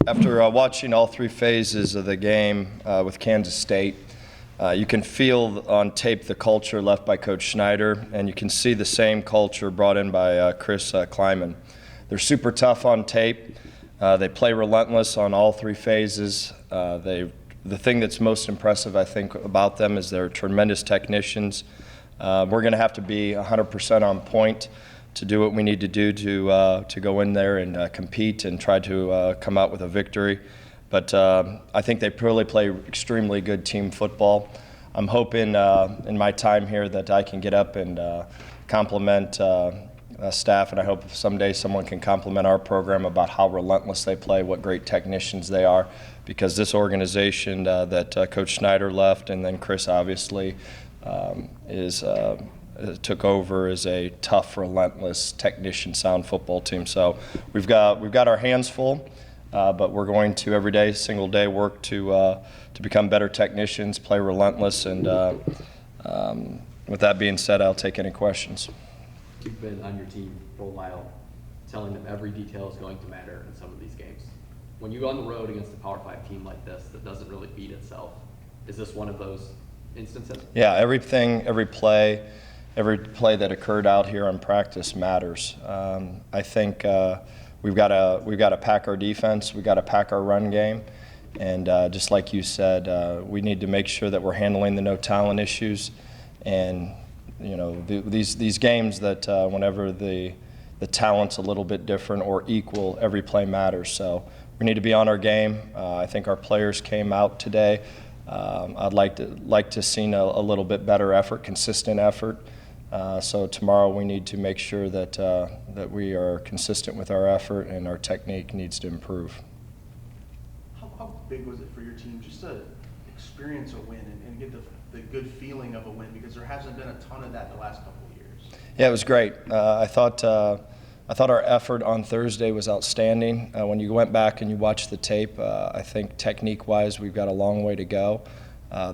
After watching all three phases of the game with Kansas State, you can feel on tape the culture left by Coach Schneider, and you can see the same culture brought in by Chris Kleiman. They're super tough on tape. They play relentless on all three phases. The thing that's most impressive, I think, about them is they're tremendous technicians. We're going to have to be 100% on point to do what we need to do to go in there and compete and try to come out with a victory. But I think they really play extremely good team football. I'm hoping in my time here that I can get up and compliment staff, and I hope someday someone can compliment our program about how relentless they play, what great technicians they are, because this organization that Coach Schneider left and then Chris obviously took over as a tough, relentless, technician, sound football team. So we've got our hands full, but we're going to every day, single day, work to become better technicians, play relentless, and with that being said, I'll take any questions. You've been on your team for a while, telling them every detail is going to matter in some of these games. When you go on the road against a Power 5 team like this that doesn't really beat itself, is this one of those instances? Yeah, every play that occurred out here in practice matters. I think we've got to pack our defense, we've got to pack our run game, and just like you said, we need to make sure that we're handling the no talent issues. And you know, these games that whenever the talent's a little bit different or equal, every play matters. So we need to be on our game. I think our players came out today. I'd like to see a little bit better effort, consistent effort. So tomorrow we need to make sure that we are consistent with our effort and our technique needs to improve. How big was it for your team just to experience a win and get the good feeling of a win, because there hasn't been a ton of that the last couple of years? Yeah, it was great. I thought our effort on Thursday was outstanding. When you went back and you watched the tape, I think technique-wise we've got a long way to go.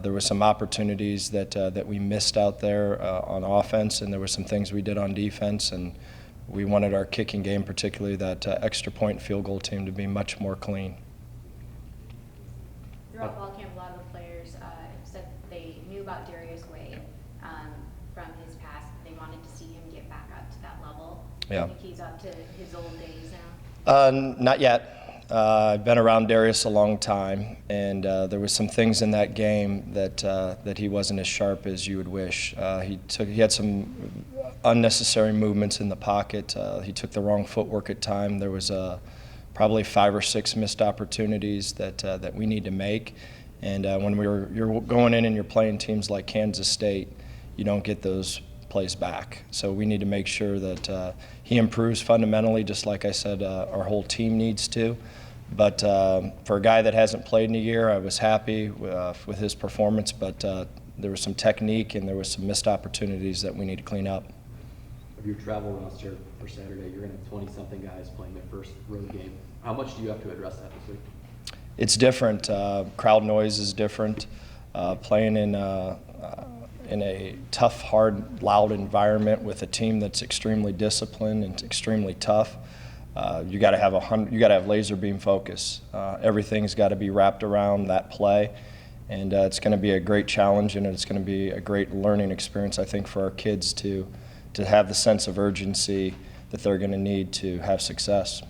There were some opportunities that we missed out there on offense, and there were some things we did on defense, and we wanted our kicking game, particularly that extra point field goal team, to be much more clean. Throughout fall camp, a lot of the players said they knew about Darius Wade from his past. They wanted to see him get back up to that level. Yeah. Do you think he's up to his old days now? Not yet. I've been around Darius a long time, and there was some things in that game that he wasn't as sharp as you would wish. He had some unnecessary movements in the pocket. He took the wrong footwork at time. There was probably 5 or 6 missed opportunities that we need to make. And when you're going in and you're playing teams like Kansas State, you don't get those plays back. So we need to make sure that he improves fundamentally, just like I said, our whole team needs to. But for a guy that hasn't played in a year, I was happy with his performance, but there was some technique and there was some missed opportunities that we need to clean up. Of your travel roster for Saturday, you're going to have 20-something guys playing their first road game. How much do you have to address that this week? It's different. Crowd noise is different. Playing in a tough, hard, loud environment with a team that's extremely disciplined and extremely tough, you got to have laser beam focus. Everything's got to be wrapped around that play, and it's going to be a great challenge, and it's going to be a great learning experience, I think, for our kids to have the sense of urgency that they're going to need to have success.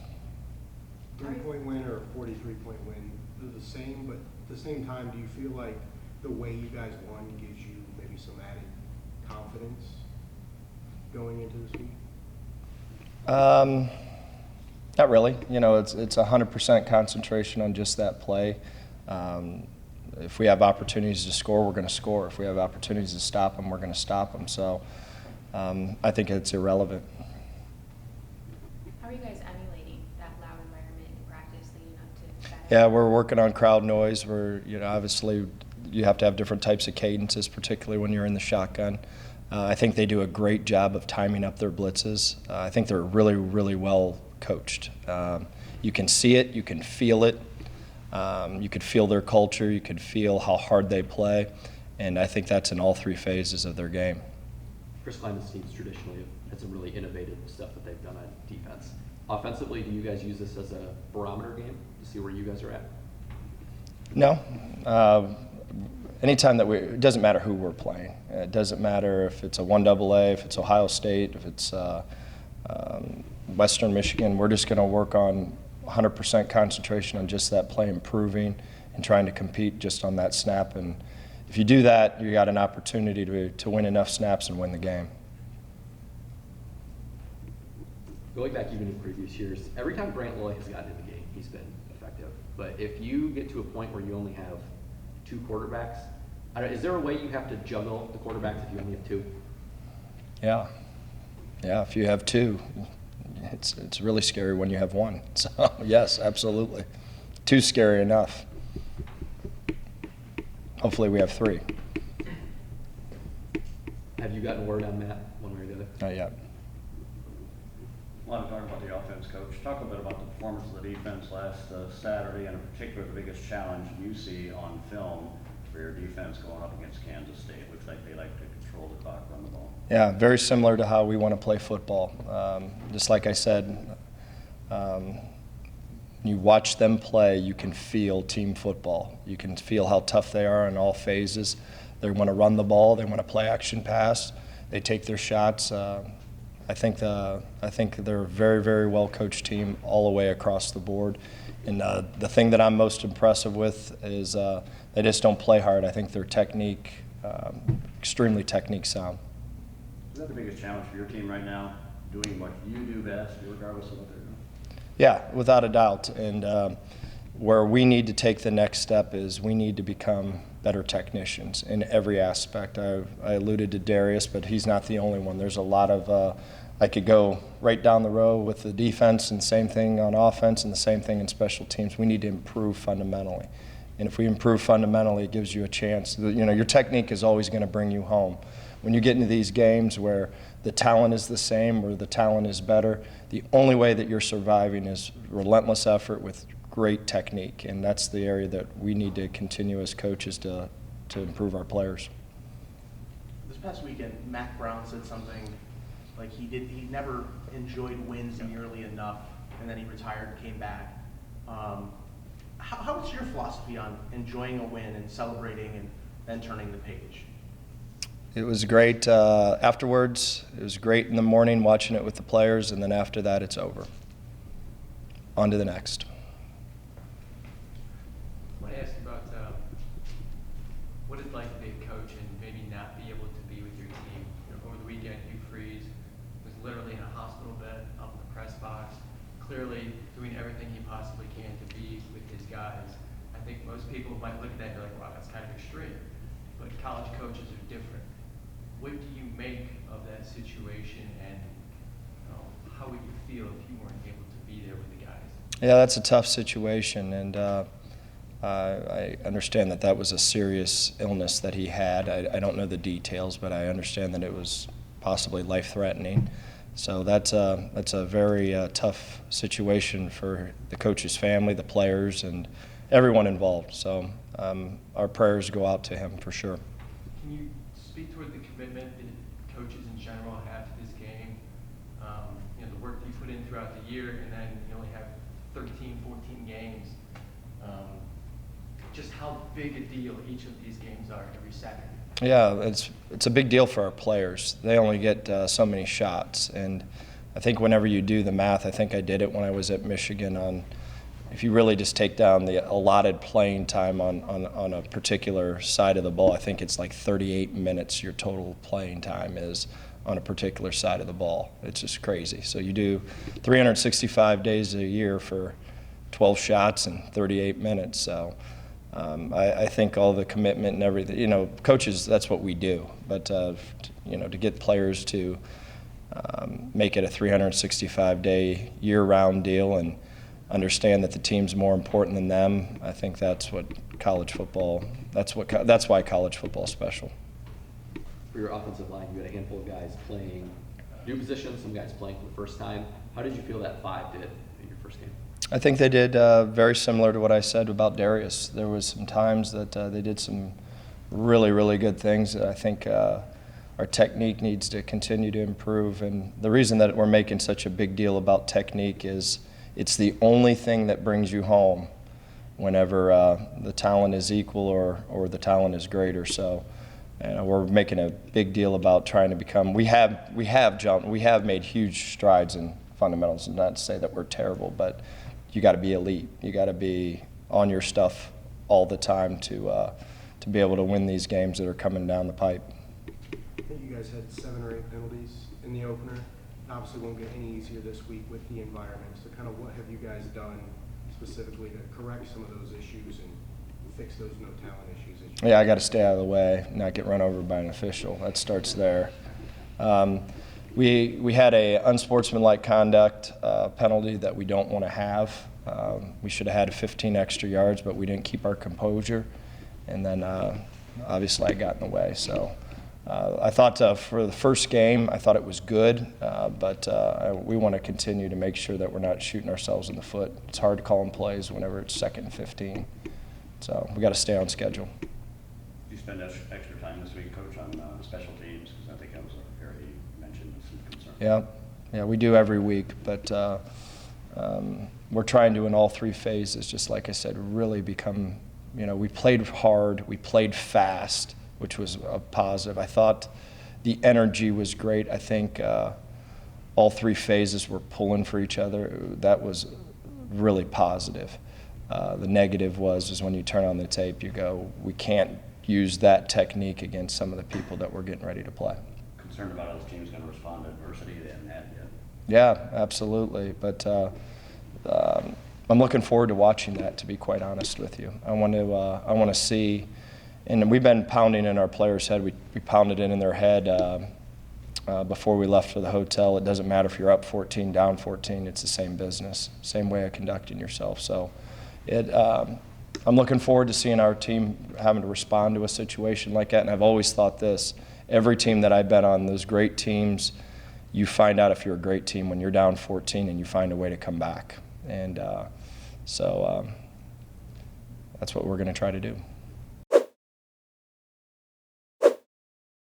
30-point win or a 43-point win, they're the same, but at the same time, do you feel like the way you guys won gives you maybe some added confidence going into this week? Not really. You know, it's 100% concentration on just that play. If we have opportunities to score, we're going to score. If we have opportunities to stop them, we're going to stop them. So I think it's irrelevant. How are you guys emulating that loud environment in practice leading up to Saturday? Yeah, we're working on crowd noise. Obviously you have to have different types of cadences, particularly when you're in the shotgun. I think they do a great job of timing up their blitzes. I think they're really, really well coached. You can see it, you can feel it. You could feel their culture, you could feel how hard they play, and I think that's in all three phases of their game. Chris Kleiman's teams traditionally have had some really innovative stuff that they've done on defense. Offensively, do you guys use this as a barometer game to see where you guys are at? No. Anytime that it doesn't matter who we're playing. It doesn't matter if it's a 1AA, if it's Ohio State, if it's Western Michigan. We're just going to work on 100% concentration on just that play improving and trying to compete just on that snap. And if you do that, you got an opportunity to win enough snaps and win the game. Going back even in previous years, every time Brant Loy has gotten in the game, he's been effective. But if you get to a point where you only have 2 quarterbacks, is there a way you have to juggle the quarterbacks if you only have 2? Yeah. Yeah, if you have 2, it's really scary when you have 1. So, yes, absolutely. 2's scary enough. Hopefully we have 3. Have you gotten word on Matt, one way or the other? Not yet. A lot of talk about the offense, Coach. Talk a bit about the performance of the defense last Saturday, and in particular, the biggest challenge you see on film for your defense going up against Kansas State. Looks like they like to control the clock, run the ball. Yeah, very similar to how we want to play football. Just like I said, you watch them play, you can feel team football. You can feel how tough they are in all phases. They want to run the ball. They want to play action pass. They take their shots. I think they're a very, very well coached team all the way across the board. And the thing that I'm most impressive with is they just don't play hard. I think their technique, extremely technique sound. Is that the biggest challenge for your team right now? Doing what you do best, regardless of what they're doing? Yeah, without a doubt. And where we need to take the next step is we need to become better technicians in every aspect. I alluded to Darius, but he's not the only one. There's a lot of I could go right down the row with the defense and same thing on offense and the same thing in special teams. We need to improve fundamentally. And if we improve fundamentally, it gives you a chance. You know, your technique is always going to bring you home. When you get into these games where the talent is the same or the talent is better, the only way that you're surviving is relentless effort with great technique. And that's the area that we need to continue as coaches to improve our players. This past weekend, Mac Brown said something like he never enjoyed wins nearly enough, and then he retired and came back. What's your philosophy on enjoying a win and celebrating and then turning the page? It was great afterwards. It was great in the morning watching it with the players, and then after that, it's over. On to the next. I want to ask you about what it's like to be a coach and maybe not be able to be with your team. You know, over the weekend, Hugh Freeze was literally in a hospital bed up in the press box, clearly doing everything he possibly can to be with his guys. I think most people might look at that and be like, wow, that's kind of extreme. But college coaches are different. What do you make of that situation, and how would you feel if you weren't able to be there with the guys? Yeah, that's a tough situation, and I understand that was a serious illness that he had. I don't know the details, but I understand that it was possibly life-threatening. So that's a very tough situation for the coach's family, the players, and everyone involved. So our prayers go out to him for sure. Can you speak toward the commitment that coaches in general have to this game? The work you put in throughout the year, and then you only have 13, 14 games. Just how big a deal each of these games are every Saturday. Yeah, it's a big deal for our players. They only get so many shots, and I think whenever you do the math, I think I did it when I was at Michigan on. If you really just take down the allotted playing time on a particular side of the ball, I think it's like 38 minutes your total playing time is on a particular side of the ball. It's just crazy. So you do 365 days a year for 12 shots and 38 minutes. So I think all the commitment and everything, coaches, that's what we do. But, to get players to make it a 365-day year-round deal and understand that the team's more important than them, I think that's what college football, that's why college football is special. For your offensive line, you had a handful of guys playing new positions, some guys playing for the first time. How did you feel that 5 did in your first game? I think they did very similar to what I said about Darius. There was some times that they did some really, really good things. I think Our technique needs to continue to improve, and the reason that we're making such a big deal about technique is it's the only thing that brings you home whenever the talent is equal or the talent is greater. So we're making a big deal about trying to become. We have made huge strides in fundamentals, and not to say that we're terrible, but you got to be elite. You got to be on your stuff all the time to be able to win these games that are coming down the pipe. I think you guys had 7 or 8 penalties in the opener. Obviously won't get any easier this week with the environment. So kind of what have you guys done specifically to correct some of those issues and fix those no talent issues? Yeah, I got to stay out of the way, not get run over by an official. That starts there. We had a unsportsmanlike conduct penalty that we don't want to have. We should have had 15 extra yards, but we didn't keep our composure. And then obviously I got in the way. So I thought for the first game, I thought it was good, but we want to continue to make sure that we're not shooting ourselves in the foot. It's hard to call in plays whenever it's 2nd and 15. So we got to stay on schedule. Did you spend extra time this week, Coach, on special teams? Because I think that was an area you mentioned some concern. Yeah, we do every week, but we're trying to, in all 3 phases, just like I said, really become, we played hard, we played fast, which was a positive. I thought the energy was great. I think all 3 phases were pulling for each other. That was really positive. The negative is when you turn on the tape, you go, we can't use that technique against some of the people that we're getting ready to play. Concerned about how this team's going to respond to adversity they haven't had yet. Yeah, absolutely. But I'm looking forward to watching that, to be quite honest with you. I want to see, and we've been pounding in our players' head. We pounded it in their head before we left for the hotel. It doesn't matter if you're up 14, down 14. It's the same business, same way of conducting yourself. So I'm looking forward to seeing our team having to respond to a situation like that. And I've always thought this, every team that I've been on, those great teams, you find out if you're a great team when you're down 14 and you find a way to come back. And so that's what we're going to try to do.